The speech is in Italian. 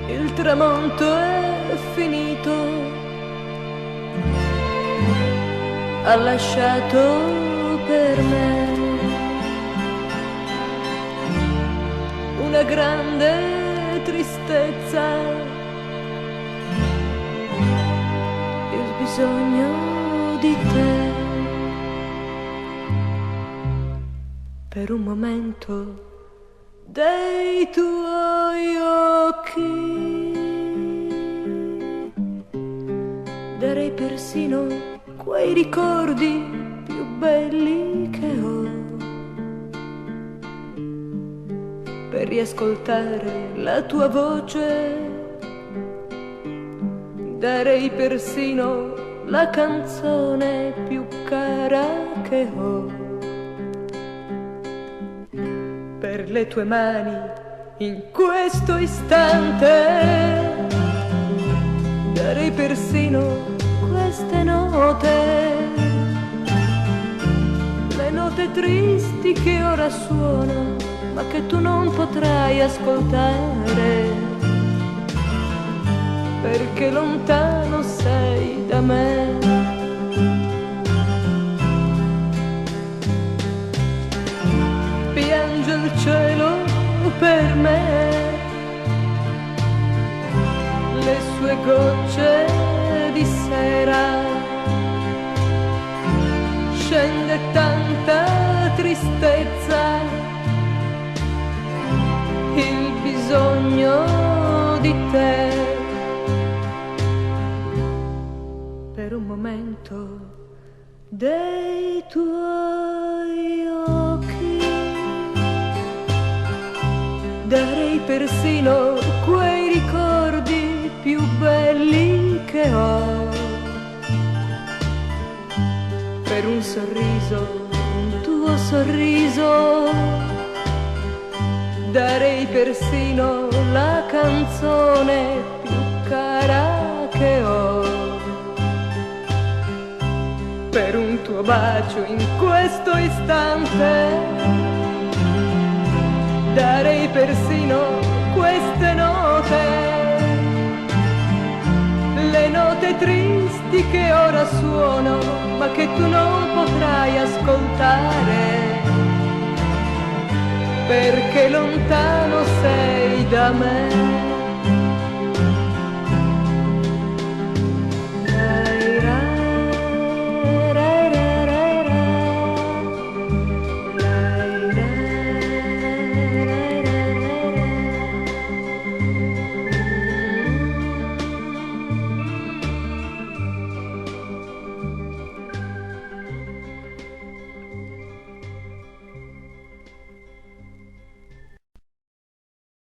il tramonto è finito, ha lasciato per me una grande tristezza, il bisogno di te. Per un momento dei tuoi occhi darei persino quei ricordi più belli che ho, per riascoltare la tua voce darei persino la canzone più cara che ho. Per le tue mani in questo istante darei persino queste note, le note tristi che ora suono ma che tu non potrai ascoltare, perché lontano sei da me. Piange il cielo per me, le sue gocce di sera, scende tanta tristezza, il bisogno di te. Per un momento dei tuoi occhi darei persino quei ricordi più belli che ho, per un sorriso, un tuo sorriso, darei persino la canzone più cara che ho, per un tuo bacio in questo istante darei persino queste note, le note tristi che ora suono ma che tu non potrai ascoltare, perché lontano sei da me.